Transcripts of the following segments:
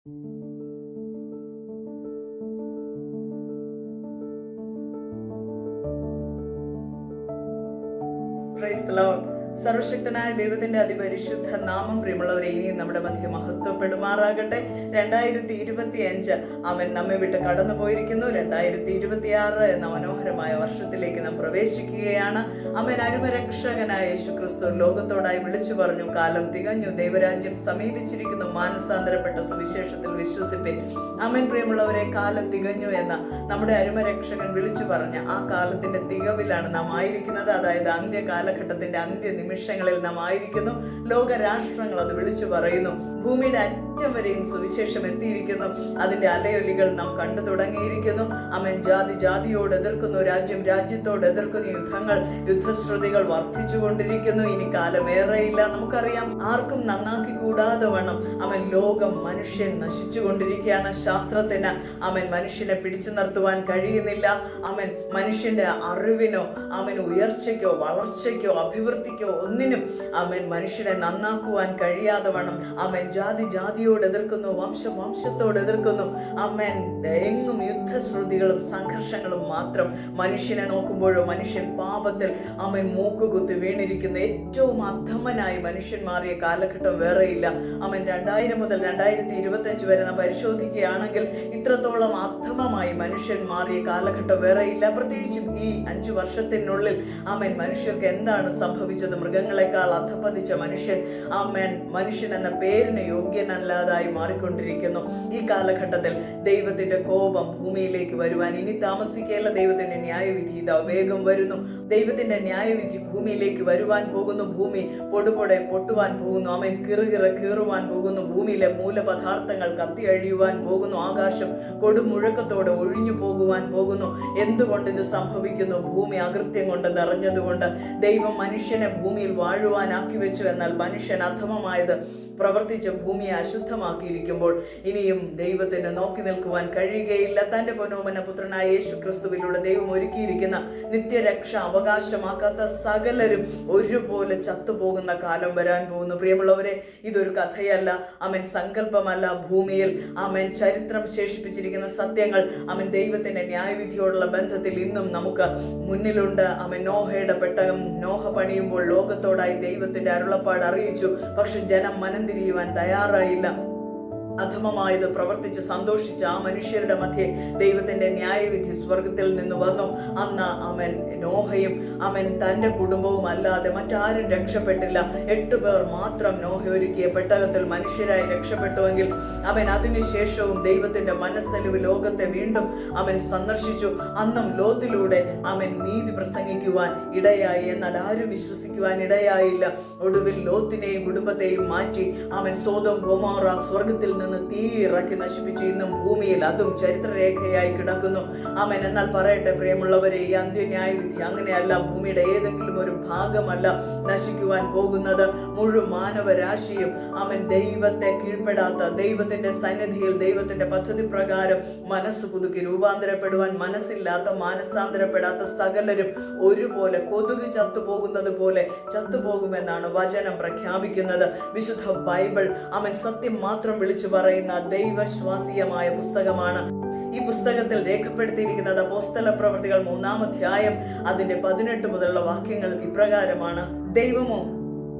Praise the Lord. സർവശക്തനായ ദൈവത്തിന്റെ അതിപരിശുദ്ധ നാമം പ്രിയമുള്ളവരെ ഇനിയും നമ്മുടെ മധ്യ മഹത്വപ്പെടുമാറാകട്ടെ. 2025 അവൻ നമ്മെ വിട്ട് കടന്നു പോയിരിക്കുന്നു. 2026 എന്ന മനോഹരമായ വർഷത്തിലേക്ക് നാം പ്രവേശിക്കുകയാണ്. അവൻ അരുമരക്ഷകനായ യേശുക്രിസ്തു ലോകത്തോടായി വിളിച്ചു പറഞ്ഞു, കാലം തികഞ്ഞു, ദൈവരാജ്യം സമീപിച്ചിരിക്കുന്നു, മാനസാന്തരപ്പെട്ട സുവിശേഷത്തിൽ വിശ്വസിപ്പിൻ. അവൻ പ്രിയമുള്ളവരെ, കാലം തികഞ്ഞു എന്ന നമ്മുടെ അരുമരക്ഷകൻ വിളിച്ചു പറഞ്ഞ ആ കാലത്തിന്റെ തികവിലാണ് നാം ആയിരിക്കുന്നത്. അതായത് അന്ത്യ കാലഘട്ടത്തിന്റെ അന്ത്യ നിമിഷങ്ങളിൽ നാം ആയിരിക്കുന്നു. ലോകരാഷ്ട്രങ്ങൾ അത് വിളിച്ചു പറയുന്നു. ഭൂമിയുടെ അറ്റം വരെയും സുവിശേഷം എത്തിയിരിക്കുന്നു. അതിന്റെ അലയൊലികൾ നാം കണ്ടു തുടങ്ങിയിരിക്കുന്നു. അവൻ ജാതി ജാതിയോട് എതിർക്കുന്നു, രാജ്യം രാജ്യത്തോട് എതിർക്കുന്നു. യുദ്ധശ്രുതികൾ വർദ്ധിച്ചുകൊണ്ടിരിക്കുന്നു. ഇനി കാലമേറെയില്ല. നമുക്കറിയാം, ആർക്കും നന്നാക്കി കൂടാതെ വണ്ണം അവൻ ലോകം മനുഷ്യൻ നശിച്ചുകൊണ്ടിരിക്കുകയാണ്. ശാസ്ത്രത്തിന് അവൻ മനുഷ്യനെ പിടിച്ചു നിർത്തുവാൻ കഴിയുന്നില്ല. അവൻ മനുഷ്യന്റെ അറിവിനോ അവൻ ഉയർച്ചയ്ക്കോ വളർച്ചയ്ക്കോ അഭിവൃദ്ധിക്കോ ഒന്നിനും അവൻ മനുഷ്യനെ നന്നാക്കുവാൻ കഴിയാതെ വണ്ണം അവൻ ജാതി ജാതിയോട് എതിർക്കുന്നു, വംശം വംശത്തോട് എതിർക്കുന്നു. അവൻ എങ്ങും യുദ്ധശ്രുതികളും സംഘർഷങ്ങളും മാത്രം. മനുഷ്യനെ നോക്കുമ്പോഴോ മനുഷ്യൻ പാപത്തിൽ അവൻ മൂക്കുകുത്തി വീണിരിക്കുന്നു. ഏറ്റവും അധമനായി മനുഷ്യൻ മാറിയ കാലഘട്ടം വേറെയില്ല. അവൻ 2000 മുതൽ 2025 വരെ നാം പരിശോധിക്കുകയാണെങ്കിൽ ഇത്രത്തോളം അധമമായി മനുഷ്യൻ മാറിയ കാലഘട്ടം വേറെയില്ല. പ്രത്യേകിച്ചും ഈ 5 വർഷത്തിനുള്ളിൽ അവൻ മനുഷ്യർക്ക് എന്താണ് സംഭവിച്ചത്? മൃഗങ്ങളെക്കാൾ അധപതിച്ച മനുഷ്യൻ എന്ന പേരിന് യോഗ്യനല്ലാതായി മാറിക്കൊണ്ടിരിക്കുന്നു. ഈ കാലഘട്ടത്തിൽ ദൈവത്തിന്റെ കോപം ഭൂമിയിലേക്ക് വരുവാൻ ഇനി താമസിക്കുകയില്ല. ദൈവത്തിന്റെ ന്യായവിധി ഇതാ വേഗം വരുന്നു. ദൈവത്തിന്റെ ന്യായവിധി ഭൂമിയിലേക്ക് വരുവാൻ പോകുന്നു. ഭൂമി പൊടുപൊടെ പൊട്ടുവാൻ പോകുന്നു. അവൻ കീറുവാൻ പോകുന്നു. ഭൂമിയിലെ മൂലപദാർത്ഥങ്ങൾ കത്തി അഴിയുവാൻ പോകുന്നു. ആകാശം കൊടുമുഴക്കത്തോടെ ഒഴിഞ്ഞു പോകുവാൻ പോകുന്നു. എന്തുകൊണ്ട് ഇത് സംഭവിക്കുന്നു? ഭൂമി അകൃത്യം കൊണ്ട് നിറഞ്ഞതുകൊണ്ട്. ദൈവം മനുഷ്യനെ ഭൂമിയിൽ വാഴുവാനാക്കി വെച്ചു. എന്നാൽ മനുഷ്യൻ അധമമായത് പ്രവർത്തിച്ച് ഭൂമിയെ അശുദ്ധമാക്കിയിരിക്കുമ്പോൾ ഇനിയും ദൈവത്തിന് നോക്കി നിൽക്കുവാൻ കഴിയുകയില്ല. തന്റെ പൊന്നോമന പുത്രനായ യേശു ക്രിസ്തുവിലൂടെ ദൈവം ഒരുക്കിയിരിക്കുന്ന നിത്യരക്ഷ അവകാശമാക്കാത്ത സകലരും ഒരുപോലെ ചത്തുപോകുന്ന കാലം വരാൻ പോകുന്നു. പ്രിയമുള്ളവരെ, ഇതൊരു കഥയല്ല, അവൻ സങ്കല്പമല്ല. ഭൂമിയിൽ അവൻ ചരിത്രം ശേഷിപ്പിച്ചിരിക്കുന്ന സത്യങ്ങൾ അവൻ ദൈവത്തിന്റെ ന്യായവിധിയോടുള്ള ബന്ധത്തിൽ ഇന്നും നമുക്ക് മുന്നിലുണ്ട്. അവൻ നോഹയുടെ പെട്ടകം നോഹ പണിയുമ്പോൾ ലോകത്തോടായി ദൈവത്തിന്റെ അരുളപ്പാട് അറിയിച്ചു. പക്ഷെ ജനം തിരിയുവാൻ തയ്യാറായില്ല. അധമമായത് പ്രവർത്തിച്ച് സന്തോഷിച്ച ആ മനുഷ്യരുടെ മധ്യേ ദൈവത്തിന്റെ ന്യായവിധി സ്വർഗത്തിൽ നിന്ന് വന്നു. അന്ന് അവൻ നോഹയും അവൻ തന്റെ കുടുംബവും അല്ലാതെ മറ്റാരും രക്ഷപ്പെട്ടില്ല. 8 പേർ മാത്രം നോഹ ഒരുക്കിയ പെട്ടകത്തിൽ മനുഷ്യരായി രക്ഷപ്പെട്ടുവെങ്കിൽ അവൻ അതിനുശേഷവും ദൈവത്തിന്റെ മനസ്സലിവ് ലോകത്തെ വീണ്ടും അവൻ സന്ദർശിച്ചു. അന്നും ലോത്തിലൂടെ അവൻ നീതി പ്രസംഗിക്കുവാൻ ഇടയായി. എന്നാൽ ആരും വിശ്വസിക്കുവാൻ ഇടയായില്ല. ഒടുവിൽ ലോത്തിനെയും കുടുംബത്തെയും മാറ്റി അവൻ സോദോം ഗൊമോറ സ്വർഗത്തിൽ നിന്ന് തീ ഇറക്കി നശിപ്പിച്ച് ഇന്നും ഭൂമിയിൽ അതും ചരിത്രരേഖയായി കിടക്കുന്നു. അവൻ എന്നാൽ പറയട്ടെ പ്രിയമുള്ളവരെ, ഈ അന്ത്യന്യായവിധി അങ്ങനെയല്ല. ഭൂമിയുടെ ഏതെങ്കിലും ഒരു ഭാഗമല്ല നശിക്കുവാൻ പോകുന്നത്. മുഴുവൻ മാനവരാശിയും അവൻ ദൈവത്തെ കീഴ്പ്പെടാത്ത, ദൈവത്തിന്റെ സന്നിധിയിൽ ദൈവത്തിന്റെ പദ്ധതി പ്രകാരം മനസ്സ് പുതുക്കി രൂപാന്തരപ്പെടുവാൻ മനസ്സില്ലാത്ത, മാനസാന്തരപ്പെടാത്ത സകലരും ഒരുപോലെ കൊതുക് ചത്തുപോകുന്നത് പോലെ ചത്തുപോകുമെന്നാണ് വചനം പ്രഖ്യാപിക്കുന്നത്. വിശുദ്ധ ബൈബിൾ അവൻ സത്യം മാത്രം വിളിച്ചു പറയുന്ന ദൈവശ്വാസീയമായ പുസ്തകമാണ്. ഈ പുസ്തകത്തിൽ രേഖപ്പെടുത്തിയിരിക്കുന്നത് അപ്പോസ്തല പ്രവൃത്തികൾ 3-ാം അധ്യായം അതിന്റെ 18 മുതലുള്ള വാക്യങ്ങൾ ഇപ്രകാരമാണ്. ദൈവമോ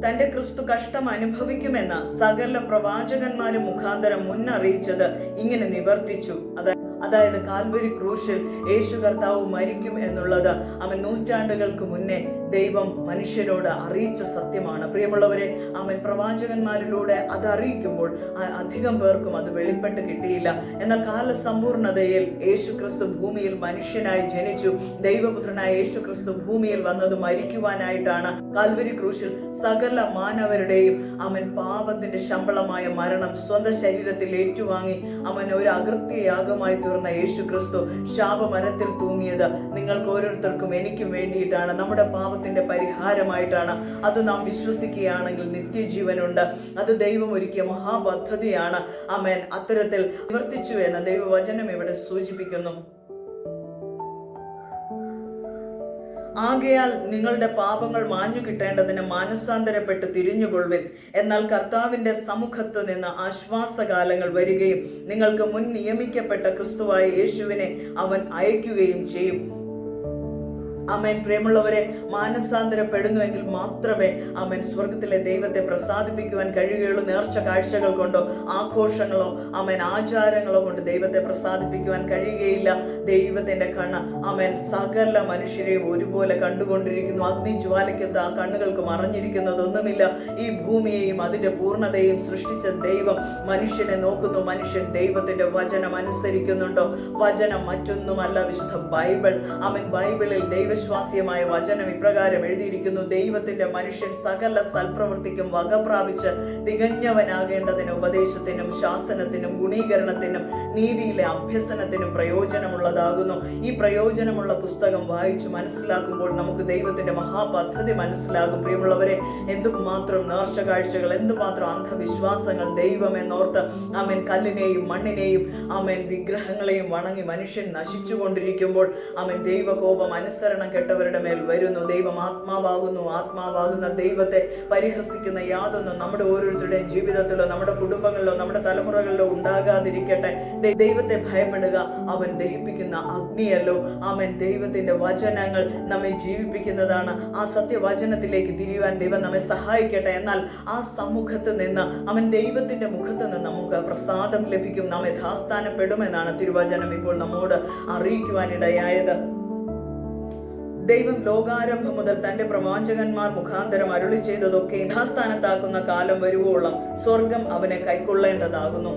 തന്റെ ക്രിസ്തു കഷ്ടം അനുഭവിക്കുമെന്ന സകല പ്രവാചകന്മാരും മുഖാന്തരം മുന്നറിയിച്ചത് ഇങ്ങനെ നിവർത്തിച്ചു. അതായത് കാൽവരി ക്രൂശിൽ യേശു കർത്താവ് മരിക്കും എന്നുള്ളത് അവൻ നൂറ്റാണ്ടുകൾക്ക് മുന്നേ ദൈവം മനുഷ്യരോട് അറിയിച്ച സത്യമാണ്. പ്രിയമുള്ളവരെ, അവൻ പ്രവാചകന്മാരിലൂടെ അത് അറിയിക്കുമ്പോൾ അധികം പേർക്കും അത് വെളിപ്പെട്ട് കിട്ടിയില്ല. എന്നാൽ കാലസമ്പൂർണതയിൽ യേശു ക്രിസ്തു ഭൂമിയിൽ മനുഷ്യനായി ജനിച്ചു. ദൈവപുത്രനായ യേശു ക്രിസ്തു ഭൂമിയിൽ വന്നത് മരിക്കുവാനായിട്ടാണ്. കാൽവരി ക്രൂശിൽ സകല മാനവരുടെയും അവൻ പാപത്തിന്റെ ശമ്പളമായ മരണം സ്വന്തം ശരീരത്തിൽ ഏറ്റുവാങ്ങി അവൻ ഒരു അകൃത്യയാഗമായി തീർന്ന യേശു ക്രിസ്തു ശാപമരത്തിൽ തൂങ്ങിയത് നിങ്ങൾക്ക് ഓരോരുത്തർക്കും എനിക്കും വേണ്ടിയിട്ടാണ്, നമ്മുടെ പാപത്തിന്റെ പരിഹാരമായിട്ടാണ്. അത് നാം വിശ്വസിക്കുകയാണെങ്കിൽ നിത്യജീവനുണ്ട്. അത് ദൈവം ഒരുക്കിയ മഹാപദ്ധതിയാണ്. ആമേൻ. അത്തരത്തിൽ നിവർത്തിച്ചു എന്ന് ദൈവവചനം ഇവിടെ സൂചിപ്പിക്കുന്നു. ആകയാൽ നിങ്ങളുടെ പാപങ്ങൾ മാഞ്ഞു കിട്ടേണ്ടതിന് മാനസാന്തരപ്പെട്ട് തിരിഞ്ഞുകൊള്ളുവിൻ. എന്നാൽ കർത്താവിന്റെ സമുഖത്തു നിന്ന് ആശ്വാസകാലങ്ങൾ വരികയും നിങ്ങൾക്ക് മുൻ നിയമിക്കപ്പെട്ട ക്രിസ്തുവായ യേശുവിനെ അവൻ അയക്കുകയും ചെയ്യും. ആമേൻ. പ്രിയമുള്ളവരെ, മാനസാന്തരപ്പെടുന്നുവെങ്കിൽ മാത്രമേ ആമേൻ സ്വർഗത്തിലെ ദൈവത്തെ പ്രസാദിപ്പിക്കുവാൻ കഴിയുകയുള്ളൂ. നേർച്ച കാഴ്ചകൾ കൊണ്ടോ ആഘോഷങ്ങളോ ആമേൻ ആചാരങ്ങളോ കൊണ്ട് ദൈവത്തെ പ്രസാദിപ്പിക്കുവാൻ കഴിയുകയില്ല. ദൈവത്തിന്റെ കണ്ണ് ആമേൻ സകല മനുഷ്യരെയും ഒരുപോലെ കണ്ടുകൊണ്ടിരിക്കുന്നു. അഗ്നിജ്വാലയ്ക്കത്ത് ആ കണ്ണുകൾക്ക് മറഞ്ഞിരിക്കുന്നതൊന്നുമില്ല. ഈ ഭൂമിയെയും അതിന്റെ പൂർണ്ണതയും സൃഷ്ടിച്ച ദൈവം മനുഷ്യനെ നോക്കുന്നു. മനുഷ്യൻ ദൈവത്തിന്റെ വചനം അനുസരിക്കുന്നുണ്ടോ? വചനം മറ്റൊന്നുമല്ല, വിശുദ്ധ ബൈബിൾ. ആമേൻ. ബൈബിളിൽ ദൈവവിശ്വാസ്യമായ വചനം ഇപ്രകാരം എഴുതിയിരിക്കുന്നു: ദൈവത്തിന്റെ മനുഷ്യൻ സകല സൽപ്രവൃത്തിക്കും വക പ്രാപിച്ച് തികഞ്ഞവനാകേണ്ടതിന് ഉപദേശത്തിനും ശാസനത്തിനും ഗുണീകരണത്തിനും നീതിയിലെ അഭ്യസനത്തിനും പ്രയോജനമുള്ളതാകുന്നു. ഈ പ്രയോജനമുള്ള പുസ്തകം വായിച്ചു മനസ്സിലാക്കുമ്പോൾ നമുക്ക് ദൈവത്തിന്റെ മഹാപദ്ധതി മനസ്സിലാകും. പ്രിയമുള്ളവരെ, എന്തുമാത്രം നേർച്ച കാഴ്ചകൾ, എന്തുമാത്രം അന്ധവിശ്വാസങ്ങൾ ദൈവമെന്നോർത്ത് ആമേൻ കല്ലിനെയും മണ്ണിനെയും ആമേൻ വിഗ്രഹങ്ങളെയും വണങ്ങി മനുഷ്യൻ നശിച്ചുകൊണ്ടിരിക്കുമ്പോൾ ആമേൻ ദൈവകോപം അനുസരണം കെട്ടവരുടെ മേൽ വരുന്നു. ദൈവം ആത്മാവാകുന്നു. ആത്മാവാകുന്ന ദൈവത്തെ പരിഹസിക്കുന്ന യാതൊന്നും നമ്മുടെ ഓരോരുത്തരുടെയും ജീവിതത്തിലോ നമ്മുടെ കുടുംബങ്ങളിലോ നമ്മുടെ തലമുറകളിലോ ഉണ്ടാകാതിരിക്കട്ടെ. ദൈവത്തെ ഭയപ്പെടുക. അവൻ ദഹിപ്പിക്കുന്ന അഗ്നിയല്ലോ. ആമേൻ. ദൈവത്തിന്റെ വചനങ്ങൾ നമ്മെ ജീവിപ്പിക്കുന്നതാണ്. ആ സത്യവചനത്തിലേക്ക് തിരിയുവാൻ ദൈവം നമ്മെ സഹായിക്കട്ടെ. എന്നാൽ ആ സമ്മുഖത്ത് നിന്ന് അവൻ ദൈവത്തിന്റെ മുഖത്ത് നിന്ന് നമുക്ക് പ്രസാദം ലഭിക്കും. നാം യഥാസ്ഥാനപ്പെടുമെന്നാണ് തിരുവചനം ഇപ്പോൾ നമ്മോട് അറിയിക്കുവാനിടയായത്. ദൈവം ലോകാരംഭം മുതൽ തന്റെ പ്രവാചകന്മാർ മുഖാന്തരം അരുളി ചെയ്തതൊക്കെ യഥാസ്ഥാനത്താക്കുന്ന കാലം വരുവോളം സ്വർഗം അവനെ കൈക്കൊള്ളേണ്ടതാകുന്നു.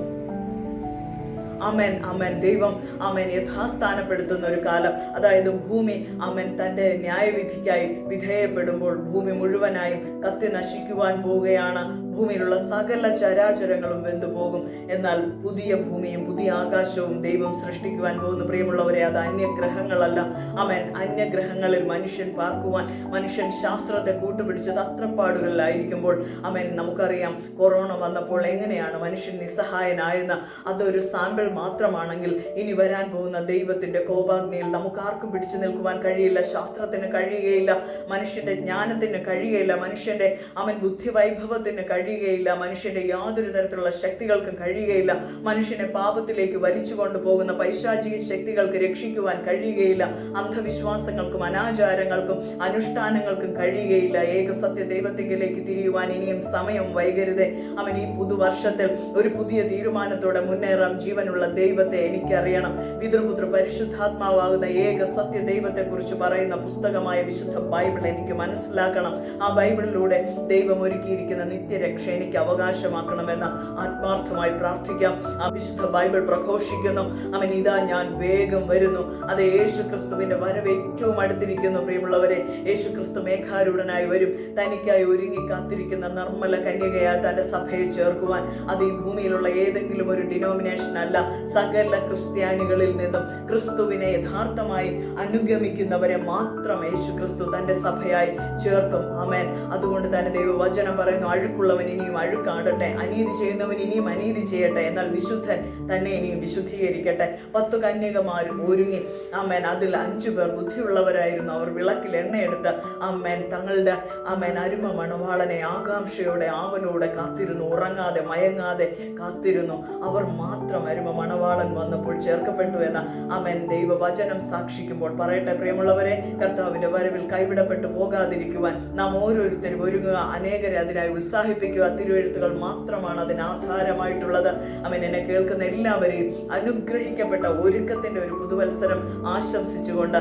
ആമേൻ. ആമേൻ. ദൈവം ആമേൻ യഥാസ്ഥാനപ്പെടുത്തുന്ന ഒരു കാലം, അതായത് ഭൂമി ആമേൻ തന്റെ ന്യായവിധിക്കായി വിധേയപ്പെടുമ്പോൾ ഭൂമി മുഴുവനായും കത്തി നശിക്കുവാൻ പോവുകയാണ്. ഭൂമിയിലുള്ള സകല ചരാചരങ്ങളും വെന്തുപോകും. എന്നാൽ പുതിയ ഭൂമിയും പുതിയ ആകാശവും ദൈവം സൃഷ്ടിക്കുവാൻ പോകുന്നു. പ്രിയമുള്ളവരെ, അത് അന്യഗ്രഹങ്ങളല്ല. ആമേൻ. അന്യഗ്രഹങ്ങളിൽ മനുഷ്യൻ പാർക്കുവാൻ മനുഷ്യൻ ശാസ്ത്രത്തെ കൂട്ടുപിടിച്ചത് അത്രപ്പാടുകളിലായിരിക്കുമ്പോൾ ആമേൻ നമുക്കറിയാം കൊറോണ വന്നപ്പോൾ എങ്ങനെയാണ് മനുഷ്യൻ നിസ്സഹായനായെന്ന്. അതൊരു സാമ്പിൾ മാത്രമാണെങ്കിൽ ഇനി വരാൻ പോകുന്ന ദൈവത്തിന്റെ കോപാഗ്നിയിൽ നമുക്ക് ആർക്കും പിടിച്ചു നിൽക്കുവാൻ കഴിയില്ല. ശാസ്ത്രത്തിന് കഴിയുകയില്ല, മനുഷ്യന്റെ ജ്ഞാനത്തിന് കഴിയുകയില്ല, മനുഷ്യന്റെ അവൻ ബുദ്ധിവൈഭവത്തിന് കഴിയുകയില്ല, മനുഷ്യന്റെ യാതൊരു തരത്തിലുള്ള ശക്തികൾക്കും കഴിയുകയില്ല. മനുഷ്യനെ പാപത്തിലേക്ക് വലിച്ചു കൊണ്ടുപോകുന്ന പൈശാചിക ശക്തികൾക്ക് രക്ഷിക്കുവാൻ കഴിയുകയില്ല. അന്ധവിശ്വാസങ്ങൾക്കും അനാചാരങ്ങൾക്കും അനുഷ്ഠാനങ്ങൾക്കും കഴിയുകയില്ല. ഏകസത്യ ദൈവത്തിലേക്ക് തിരിയുവാൻ ഇനിയും സമയം വൈകരുതേ. അവൻ ഈ പുതുവർഷത്തിൽ ഒരു പുതിയ തീരുമാനത്തോടെ മുന്നേറാം. ജീവനുള്ള ദൈവത്തെ എനിക്കറിയണം. പിതൃപുത്ര പരിശുദ്ധാത്മാവാകുന്ന ഏക സത്യ ദൈവത്തെ കുറിച്ച് പറയുന്ന പുസ്തകമായ വിശുദ്ധ ബൈബിൾ എനിക്ക് മനസ്സിലാക്കണം. ആ ബൈബിളിലൂടെ ദൈവം ഒരുക്കിയിരിക്കുന്ന നിത്യരക്ഷ എനിക്ക് അവകാശമാക്കണമെന്ന് ആത്മാർത്ഥമായി പ്രാർത്ഥിക്കാം. ആ വിശുദ്ധ ബൈബിൾ പ്രഘോഷിക്കുന്നു: അവൻ ഇതാ ഞാൻ വേഗം വരുന്നു. അത് യേശു ക്രിസ്തുവിന്റെ വരവ് ഏറ്റവും അടുത്തിരിക്കുന്നു. പ്രിയമുള്ളവരെ, യേശു ക്രിസ്തു മേഘാരൂഢനായി വരും. തനിക്കായി ഒരുങ്ങി കാത്തിരിക്കുന്ന നിർമ്മല കന്യകയായ തന്റെ സഭയെ ചേർക്കുവാൻ. അത് ഈ ഭൂമിയിലുള്ള ഏതെങ്കിലും ഒരു ഡിനോമിനേഷൻ അല്ല. സകല ക്രിസ്ത്യാനികളിൽ നിന്നും ക്രിസ്തുവിനെ യഥാർത്ഥമായി അനുഗമിക്കുന്നവരെ മാത്രം യേശു ക്രിസ്തു തന്റെ സഭയായി ചേർക്കും. ആമേൻ. അതുകൊണ്ട് തന്നെ ദൈവവചനം പറയുന്നു: അഴുക്കുള്ളവൻ ഇനിയും അഴുക്കാടട്ടെ, അനീതി ചെയ്യുന്നവൻ ഇനിയും അനീതി ചെയ്യട്ടെ, എന്നാൽ വിശുദ്ധൻ തന്നെ ഇനിയും വിശുദ്ധീകരിക്കട്ടെ. 10 കന്യകമാരും ഒരുങ്ങി. ആമേൻ. അതിൽ 5 പേർ ബുദ്ധിയുള്ളവരായിരുന്നു. അവർ വിളക്കിൽ എണ്ണയെടുത്ത് ആമേൻ തങ്ങളുടെ ആമേൻ അരുമ മണവാളനെ ആകാംക്ഷയോടെ ആവലോടെ കാത്തിരുന്നു. ഉറങ്ങാതെ മയങ്ങാതെ കാത്തിരുന്നു. അവർ മാത്രം അരുമ മണവാളൻ വന്നപ്പോൾ ചേർക്കപ്പെട്ടു എന്ന ആമേൻ ദൈവവചനം സാക്ഷിക്കുമ്പോൾ പറയട്ടെ പ്രിയമുള്ളവരെ, കർത്താവിന്റെ വരവിൽ കൈവിടപ്പെട്ടു പോകാതിരിക്കുവാൻ നാം ഓരോരുത്തരും ഒരുങ്ങുക. അനേകരെ അതിനായി ഉത്സാഹിപ്പിക്കുക. തിരുവെഴുത്തുകൾ മാത്രമാണ് അതിന് ആധാരമായിട്ടുള്ളത്. അവൻ എന്നെ കേൾക്കുന്ന എല്ലാവരെയും അനുഗ്രഹിക്കപ്പെട്ട ഒരുക്കത്തിന്റെ ഒരു പുതുവത്സരം ആശംസിച്ചുകൊണ്ട്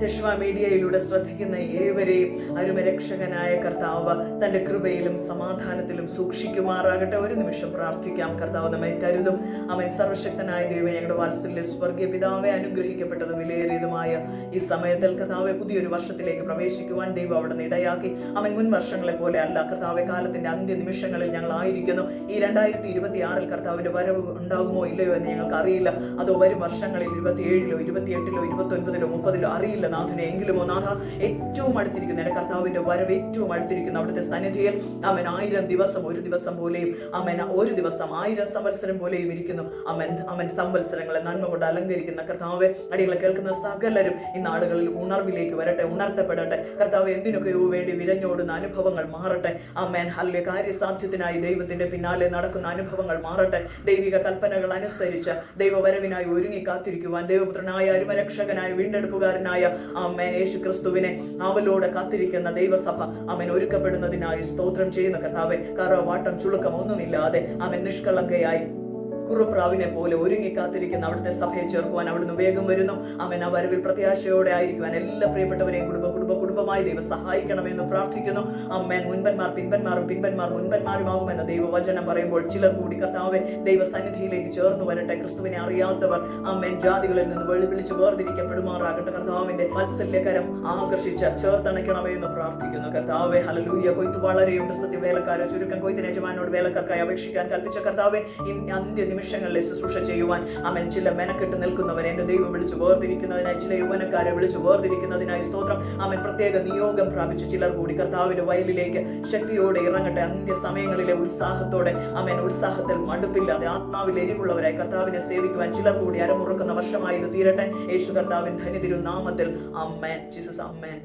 തെഷ്വ മീഡിയയിലൂടെ ശ്രദ്ധിക്കുന്ന ഏവരെയും അരുമരക്ഷകനായ കർത്താവ് തന്റെ കൃപയിലും സമാധാനത്തിലും സൂക്ഷിക്കുമാറാകട്ടെ. ഒരു നിമിഷം പ്രാർത്ഥിക്കാം. കർത്താവ് നമ്മെ കരുതും. അവൻ സർവശക്തനായ ദൈവം, ഞങ്ങളുടെ വാത്സല്യ സ്വർഗീയ പിതാവെ, അനുഗ്രഹിക്കപ്പെട്ടതും വിലയേറിയതുമായ ഈ സമയത്തിൽ കർത്താവെ പുതിയൊരു വർഷത്തിലേക്ക് പ്രവേശിക്കുവാൻ ദൈവം അവിടെ നിന്ന് ഇടയാക്കി. അവൻ മുൻ വർഷങ്ങളെ പോലെ അല്ല കർത്താവെ, കാലത്തിന്റെ അന്ത്യ നിമിഷങ്ങളിൽ ഞങ്ങൾ ആയിരിക്കുന്നു. ഈ 2026 കർത്താവിന്റെ വരവ് ഉണ്ടാകുമോ ഇല്ലയോ എന്ന് ഞങ്ങൾക്ക് അറിയില്ല. അതോ വരും വർഷങ്ങളിൽ 27-ലോ 28-ലോ 29-ലോ 30-ലോ അറിയില്ല. കാണുന്നില്ല നാഥനെ. എങ്കിലുമോ നാഥ, ഏറ്റവും അടുത്തിരിക്കുന്ന എൻ്റെ കർത്താവിന്റെ വരവ് ഏറ്റവും അടുത്തിരിക്കുന്ന അവിടുത്തെ സന്നിധിയിൽ അവൻ 1000 ദിവസം ഒരു ദിവസം പോലെയും, അവൻ ഒരു ദിവസം 1000 സംവത്സരം പോലെയും ഇരിക്കുന്നു. അവൻ സംവത്സരങ്ങളെ നന്മ കൊണ്ട് അലങ്കരിക്കുന്ന കർത്താവെ, അടികളെ കേൾക്കുന്ന സകലരും ഈ നാളുകളിൽ ഉണർവിലേക്ക് വരട്ടെ, ഉണർത്തപ്പെടട്ടെ. കർത്താവ് എന്തിനൊക്കെയോ വേണ്ടി വിരഞ്ഞോടുന്ന അനുഭവങ്ങൾ മാറട്ടെ. ആമേൻ. ഹല്ലേലൂയ. കാര്യസാധ്യത്തിനായി ദൈവത്തിന്റെ പിന്നാലെ നടക്കുന്ന അനുഭവങ്ങൾ മാറട്ടെ. ദൈവിക കൽപ്പനകൾ അനുസരിച്ച് ദൈവവരവിനായി ഒരുങ്ങി കാത്തിരിക്കുവാൻ, ദൈവപുത്രനായ അരുമരക്ഷകനായ വീണ്ടെടുപ്പുകാരനായ ആമേൻ യേശു ക്രിസ്തുവിനെ അവലോടെ കാത്തിരിക്കുന്ന ദൈവസഭ അവൻ ഒരുക്കപ്പെടുന്നതിനായി സ്തോത്രം ചെയ്യുന്ന കർത്താവെ, വാട്ടം ചുളുക്കം ഒന്നുമില്ലാതെ അവൻ നിഷ്കളങ്കയായി കുറുപ്രാവിനെ പോലെ ഒരുങ്ങി കാത്തിരിക്കുന്ന അവിടുത്തെ സഭയെ ചേർക്കുവാൻ അവിടുന്ന് വേഗം വരുന്നു. അവൻ ആ വരവിൽ പ്രത്യാശയോടെ ആയിരിക്കുവാൻ എല്ലാ പ്രിയപ്പെട്ടവരെയും കുടുംബമായി ദൈവം സഹായിക്കണമെന്ന് പ്രാർത്ഥിക്കുന്നു. അമ്മേൻ. മുൻപന്മാർ പിൻപന്മാരും പിൻപന്മാർ മുൻപന്മാരുമാകുമെന്ന ദൈവവചനം പറയുമ്പോൾ ചിലർ കൂടി കർത്താവെ ദൈവസന്നിധിയിലേക്ക് ചേർന്ന് വരട്ടെ. ക്രിസ്തുവിനെ അറിയാത്തവർ അമ്മേൻ ജാതികളിൽ നിന്ന് വിളിച്ച് വേർതിരിക്കപ്പെടുമാറാകട്ടെ. കർത്താവിന്റെ വാത്സല്യകരം ആകർഷിച്ച് ചേർത്തണയ്ക്കണമേ എന്ന് പ്രാർത്ഥിക്കുന്നു. കർത്താവെ ഹല്ലേലൂയ. കൊയ്ത്ത് വളരെയുണ്ട്, സത്യവേലക്കാരെ ചുരുക്കം. കൊയ്ത്തിന് യജമാനോട് വേലക്കാർക്കായി അപേക്ഷിക്കാൻ കൽപ്പിച്ച കർത്താവെ, അന്ത്യ നിമിഷങ്ങളിലെ ശുശ്രൂഷ ചെയ്യുവാൻ അവൻ ചില മെനക്കെട്ട് നിൽക്കുന്നവരെ എന്റെ ദൈവം വിളിച്ച് വേർതിരിക്കുന്നതിനായി, ചില യൗവനക്കാരെ വിളിച്ച് വേർതിരിക്കുന്നതിനായി സ്തോത്രം. അവൻ പ്രത്യേക നിയോഗം പ്രാപിച്ചു ചിലർ കൂടി കർത്താവിന്റെ വയലിലേക്ക് ശക്തിയോടെ ഇറങ്ങട്ടെ. അന്ത്യസമയങ്ങളിലെ ഉത്സാഹത്തോടെ, അവൻ ഉത്സാഹത്തിൽ മടുപ്പില്ലാതെ ആത്മാവിൽ എരിവുള്ളവരായി കർത്താവിനെ സേവിക്കുവാൻ ചിലർ കൂടി അരമുറുക്കുന്ന വർഷമായി ഇത് തീരട്ടെ. യേശു കർത്താവിൻ ധന്യ തിരുനാമത്തിൽ. ആമേൻ. ജീസസ്. ആമേൻ.